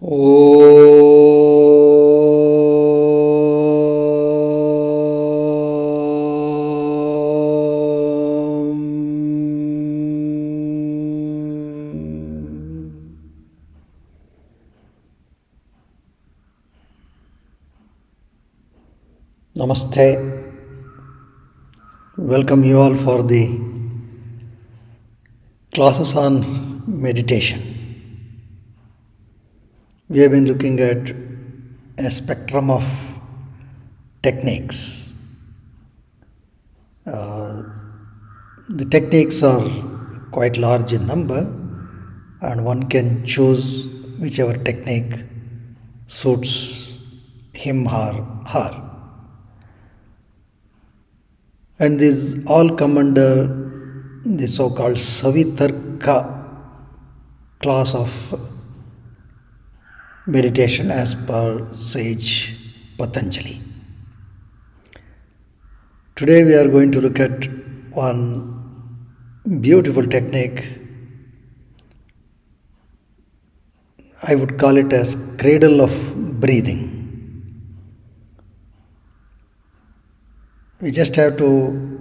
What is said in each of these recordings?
Namaste. Welcome you all for the classes on meditation. We have been looking at a spectrum of techniques. The techniques are quite large in number, and one can choose whichever technique suits him or her. And these all come under the so-called Savitarka class of meditation as per sage Patanjali. Today we are going to look at one beautiful technique. I would call it as Cradle of Breathing. We just have to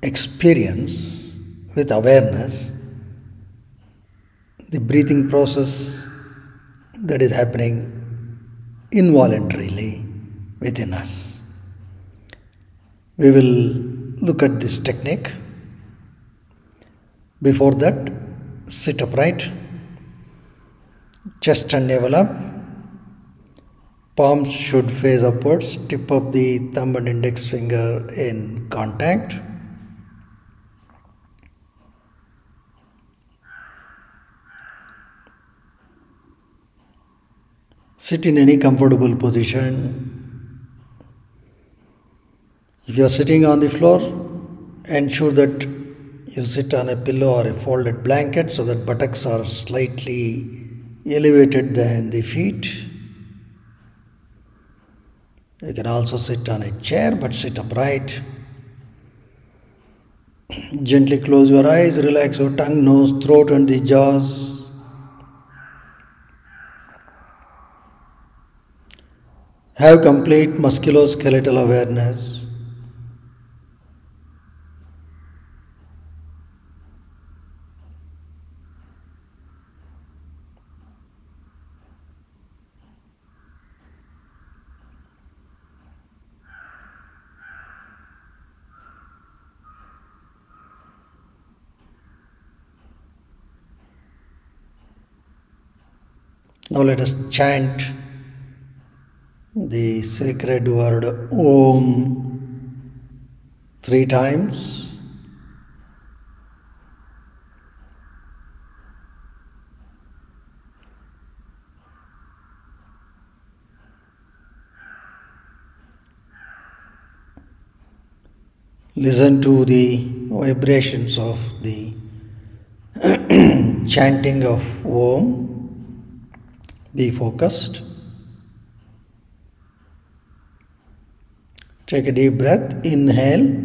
experience with awareness the breathing process that is happening involuntarily within us. We will look at this technique. Before that, sit upright, chest and navel up. Palms should face upwards, tip of the thumb and index finger in contact. Sit in any comfortable position. If you are sitting on the floor, ensure that you sit on a pillow or a folded blanket so that buttocks are slightly elevated than the feet. You can also sit on a chair, but sit upright. Gently close your eyes, relax your tongue, nose, throat and the jaws. Have complete musculoskeletal awareness. Now let us chant the sacred word Om 3 times. Listen to the vibrations of the chanting of Om. Be focused. Take a deep breath. Inhale.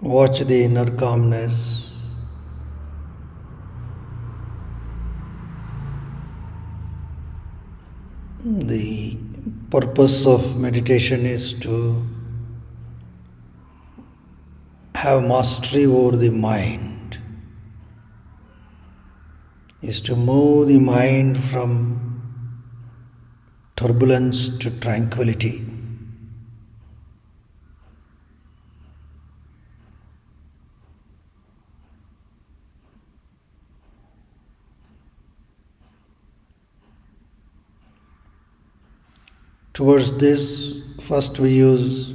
Watch the inner calmness. The purpose of meditation is to have mastery over the mind, is to move the mind from turbulence to tranquility. Towards this, first we use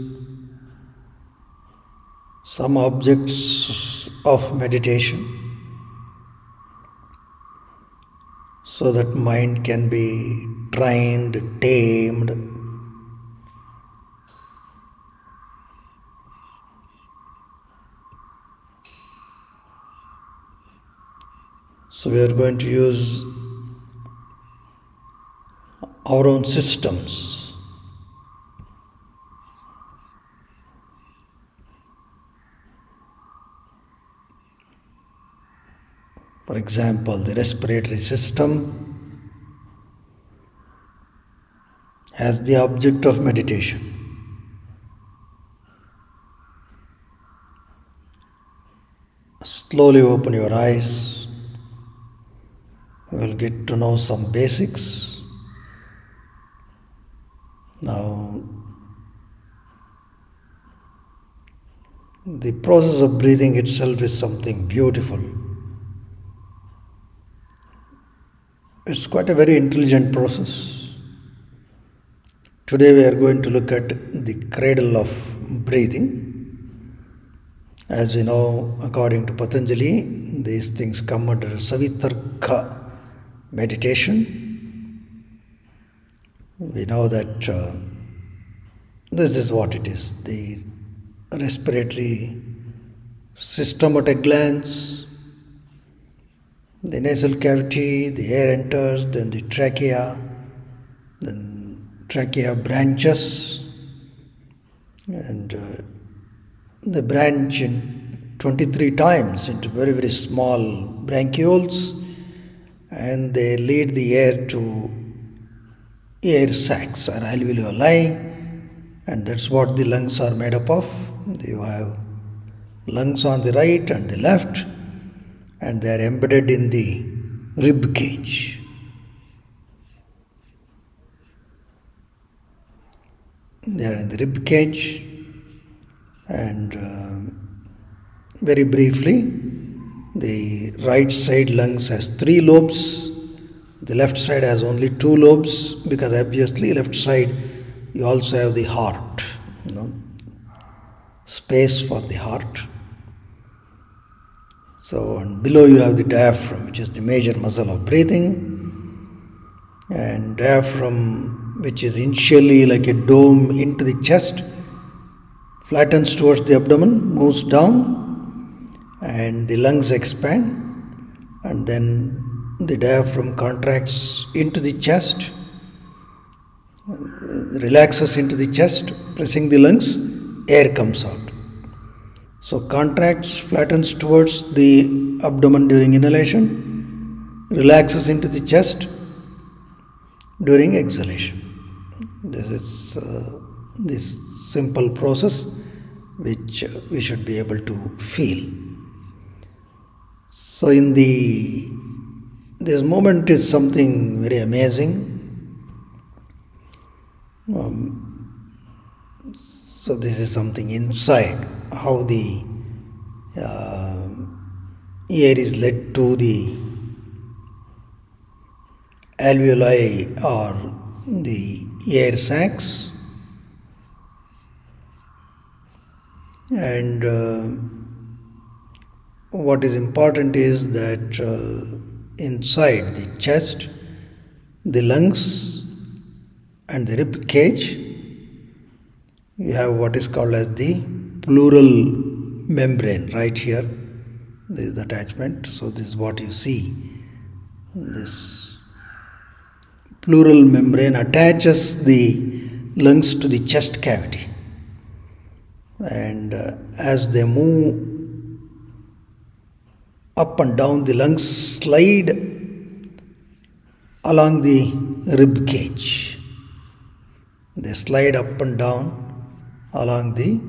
some objects of meditation so that mind can be trained, tamed. So we are going to use our own systems. For example, the respiratory system as the object of meditation. Slowly open your eyes. We will get to know some basics. Now, the process of breathing itself is something beautiful. It's quite a very intelligent process. Today we are going to look at the cradle of breathing. As we know, according to Patanjali, these things come under Savitarka meditation. We know that this is what it is. The respiratory system at a glance. The nasal cavity, the air enters, then the trachea branches, and they branch in 23 times into very, very small bronchioles, and they lead the air to air sacs or alveoli, and that's what the lungs are made up of. You have lungs on the right and the left, and they are embedded in the rib cage. They are in the rib cage, and very briefly, the right side lungs has 3 lobes. The left side has only 2 lobes, because obviously left side you also have the heart, space for the heart. So, and below you have the diaphragm, which is the major muscle of breathing, and diaphragm, which is initially like a dome into the chest, flattens towards the abdomen, moves down, and the lungs expand, and then the diaphragm contracts into the chest, relaxes into the chest, pressing the lungs, air comes out. So contracts, flattens towards the abdomen during inhalation, relaxes into the chest during exhalation. This is this simple process which we should be able to feel. So this moment is something very amazing. So this is something inside, how the air is led to the alveoli or the air sacs, and what is important is that inside the chest, the lungs and the rib cage, you have what is called as the pleural membrane right here. This is the attachment. So this is what you see. This pleural membrane attaches the lungs to the chest cavity, and as they move up and down, the lungs slide along the rib cage. They slide up and down along the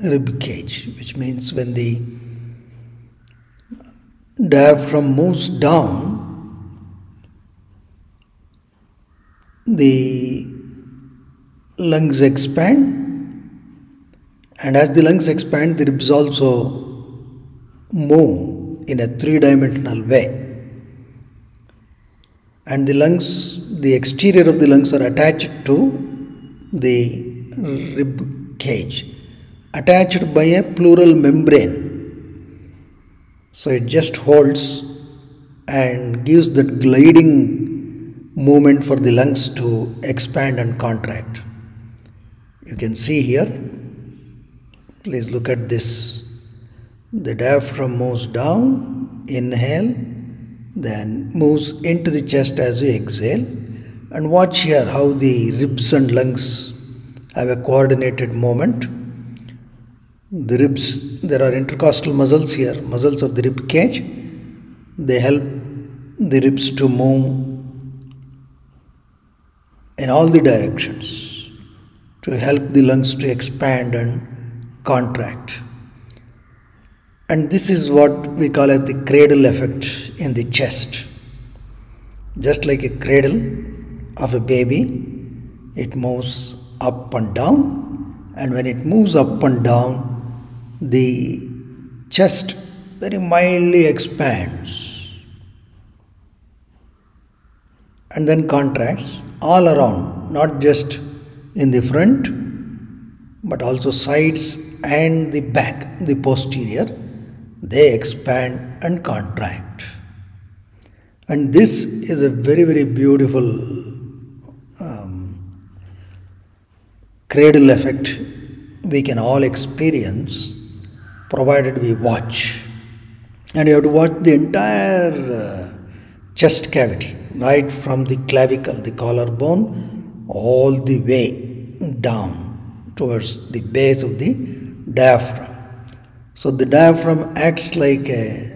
rib cage, which means when the diaphragm moves down, the lungs expand, and as the lungs expand, the ribs also move in a three-dimensional way. And the lungs, the exterior of the lungs are attached to the rib cage, attached by a pleural membrane. So it just holds and gives that gliding movement for the lungs to expand and contract. You can see here, please look at this. The diaphragm moves down, inhale, then moves into the chest as we exhale. And watch here how the ribs and lungs have a coordinated movement. The ribs, there are intercostal muscles here, muscles of the rib cage. They help the ribs to move in all the directions to help the lungs to expand and contract. And this is what we call as the cradle effect in the chest. Just like a cradle of a baby, it moves up and down, and when it moves up and down, the chest very mildly expands and then contracts all around, not just in the front, but also sides and the back, the posterior. They expand and contract. And this is a very, very beautiful cradle effect we can all experience, provided we watch. And you have to watch the entire chest cavity, right from the clavicle, the collarbone, all the way down towards the base of the diaphragm. So the diaphragm acts like a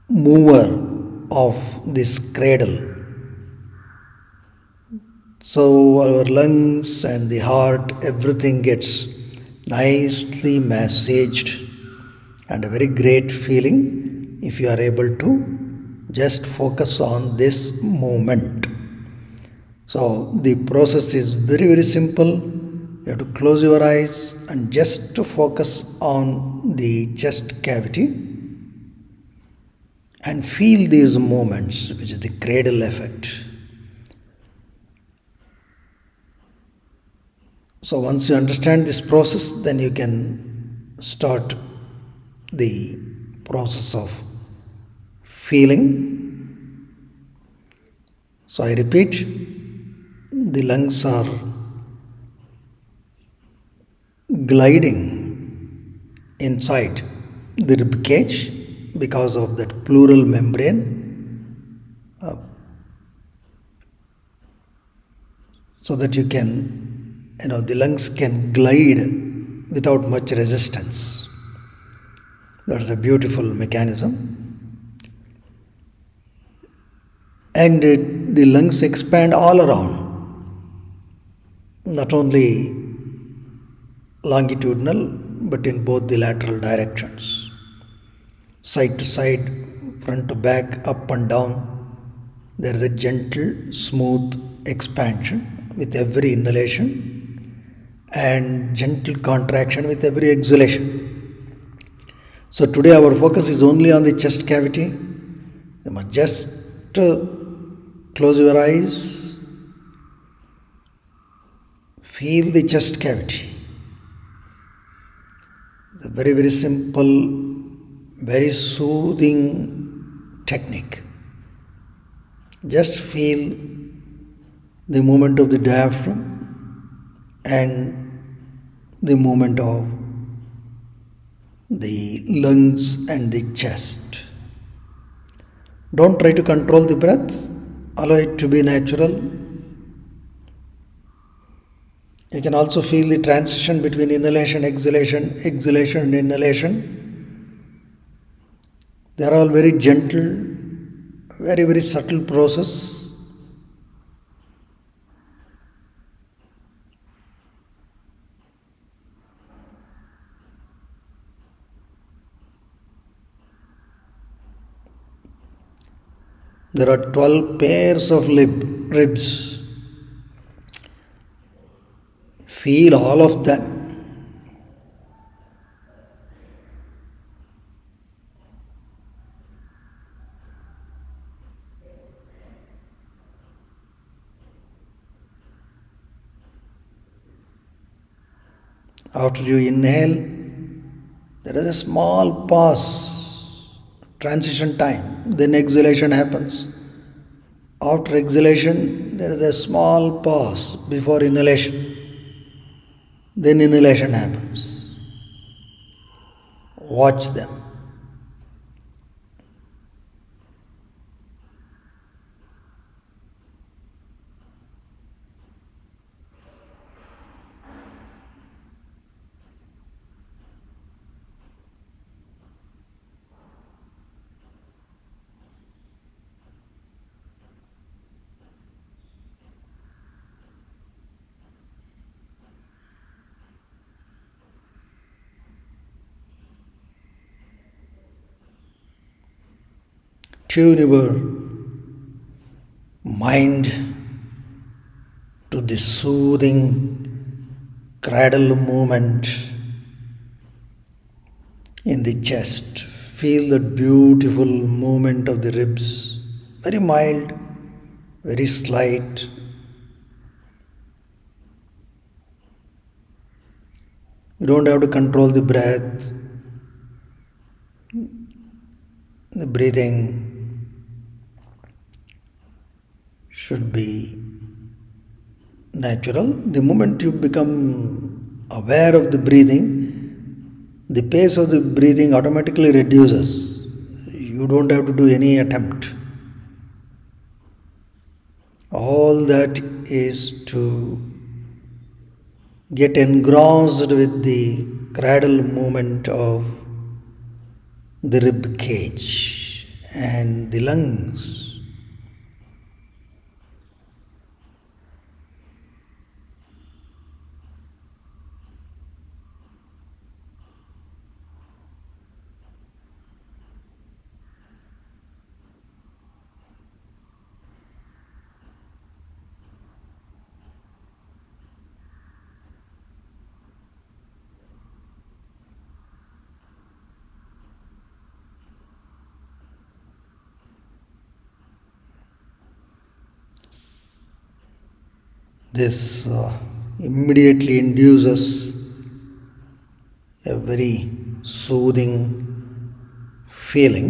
mover of this cradle. So our lungs and the heart, everything gets nicely massaged, and a very great feeling if you are able to just focus on this movement. So the process is very, very simple. You have to close your eyes and just to focus on the chest cavity and feel these movements, which is the cradle effect. So once you understand this process, then you can start the process of feeling. So I repeat, the lungs are gliding inside the rib cage because of that pleural membrane, so that you can, the lungs can glide without much resistance. That's a beautiful mechanism. And the lungs expand all around, not only longitudinal, but in both the lateral directions, side to side, front to back, up and down. There is a gentle, smooth expansion with every inhalation and gentle contraction with every exhalation. So today our focus is only on the chest cavity. You must just close your eyes, feel the chest cavity. It's a very, very simple, very soothing technique. Just feel the movement of the diaphragm and the movement of the lungs and the chest. Don't try to control the breath. Allow it to be natural. You can also feel the transition between inhalation, exhalation, exhalation and inhalation. They are all very gentle, very, very subtle process. There are 12 pairs of ribs. Feel all of them. After you inhale, there is a small pause, transition time. Then exhalation happens. After exhalation, there is a small pause before inhalation. Then inhalation happens. Watch them. Tune your mind to the soothing cradle movement in the chest. Feel the beautiful movement of the ribs. Very mild, very slight. You don't have to control the breath, the breathing should be natural. The moment you become aware of the breathing, the pace of the breathing automatically reduces. You don't have to do any attempt. All that is to get engrossed with the cradle movement of the rib cage and the lungs. This immediately induces a very soothing feeling.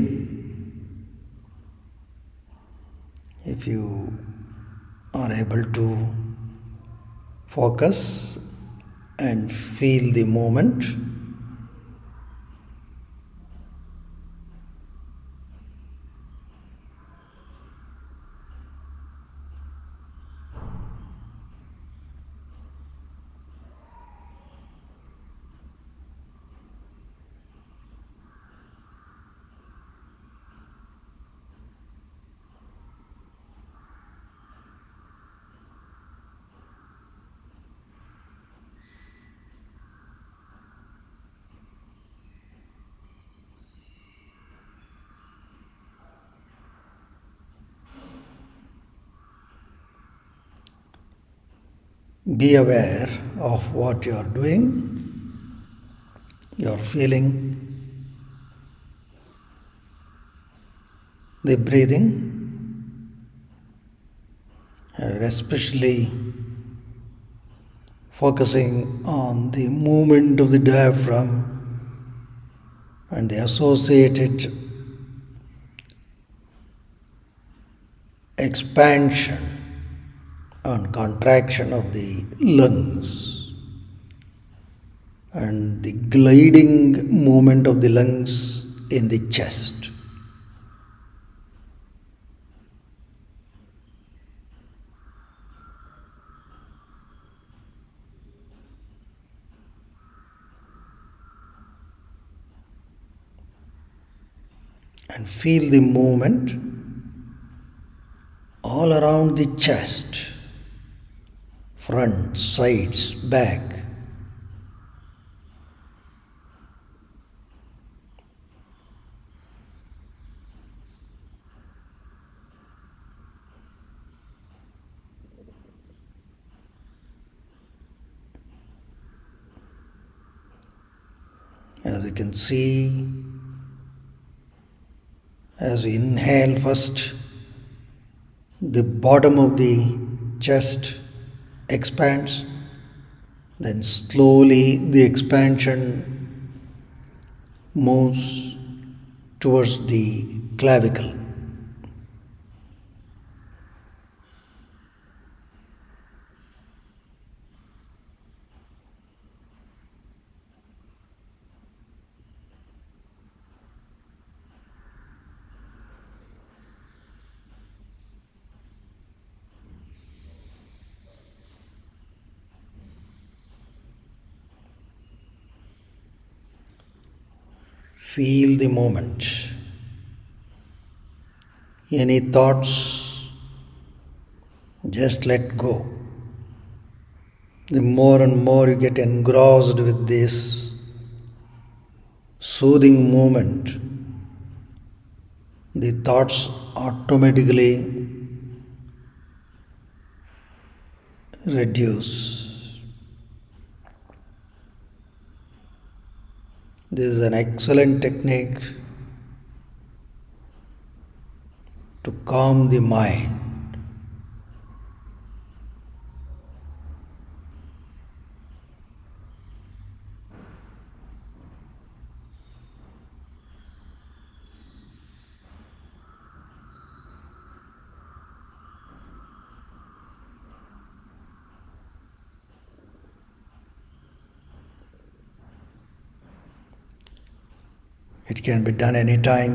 If you are able to focus and feel the moment, be aware of what you are doing. You are feeling the breathing, and especially focusing on the movement of the diaphragm and the associated expansion and contraction of the lungs and the gliding movement of the lungs in the chest. And feel the movement all around the chest, front, sides, back. As you can see, as we inhale first, the bottom of the chest expands, then slowly the expansion moves towards the clavicle. Feel the moment. Any thoughts, just let go. The more and more you get engrossed with this soothing movement, the thoughts automatically reduce. This is an excellent technique to calm the mind. It can be done anytime.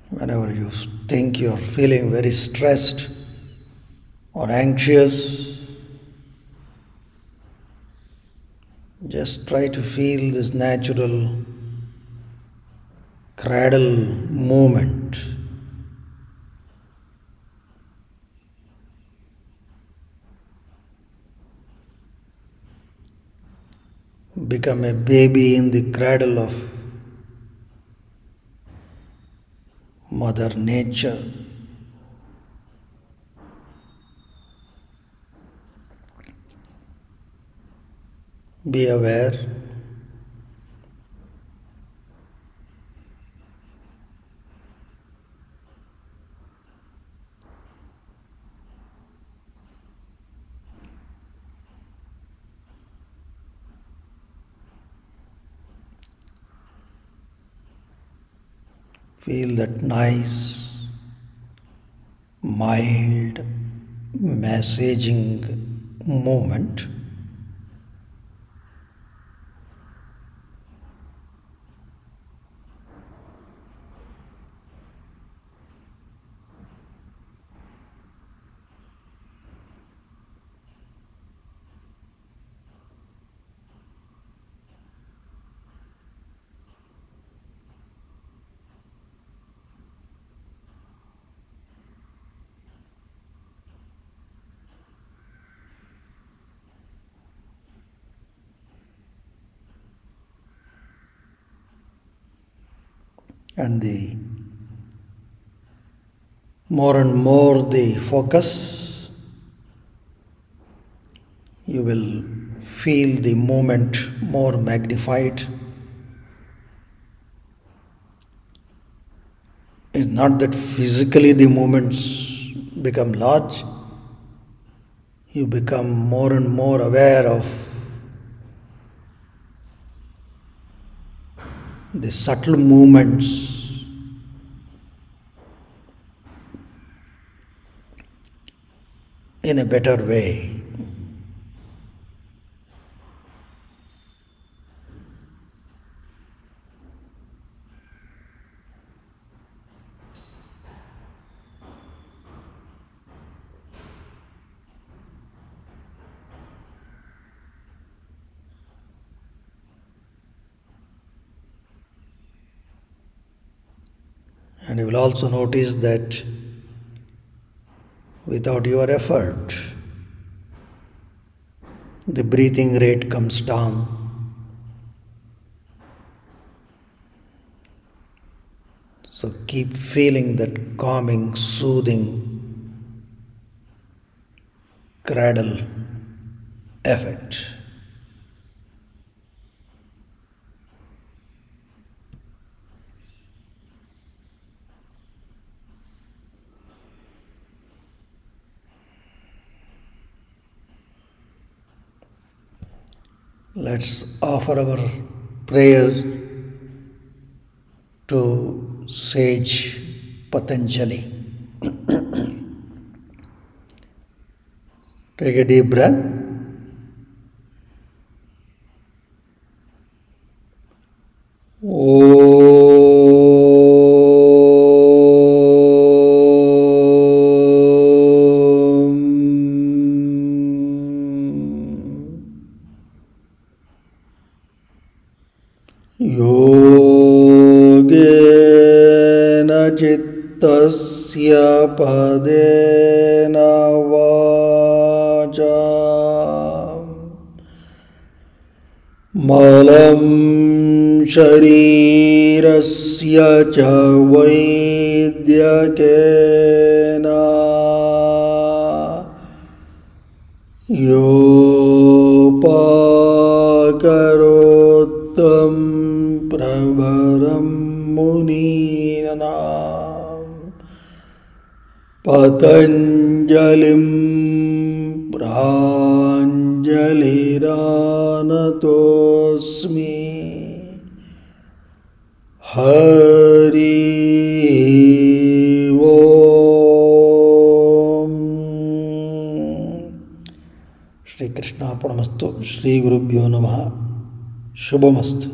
Whenever you think you're feeling very stressed or anxious, just try to feel this natural cradle movement. Become a baby in the cradle of Mother Nature. Be aware. Feel that nice, mild, massaging movement. And the more and more the focus, you will feel the movement more magnified. It's not that physically the movements become large, you become more and more aware of the subtle movements in a better way. And you will also notice that without your effort, the breathing rate comes down. So keep feeling that calming, soothing cradle effect. Let's offer our prayers to Sage Patanjali. Take a deep breath. योगेन चित्तस्य पदेन वाचा मलं शरीरस्य च वैद्यकेन योपाकरोत्तं प्रवरं मुनीनां पतञ्जलिं प्राञ्जलिरानतोऽस्मि हरि ओम। श्री कृष्णार्पणमस्तु। श्री गुरुभ्यो नमः। शुभमस्तु।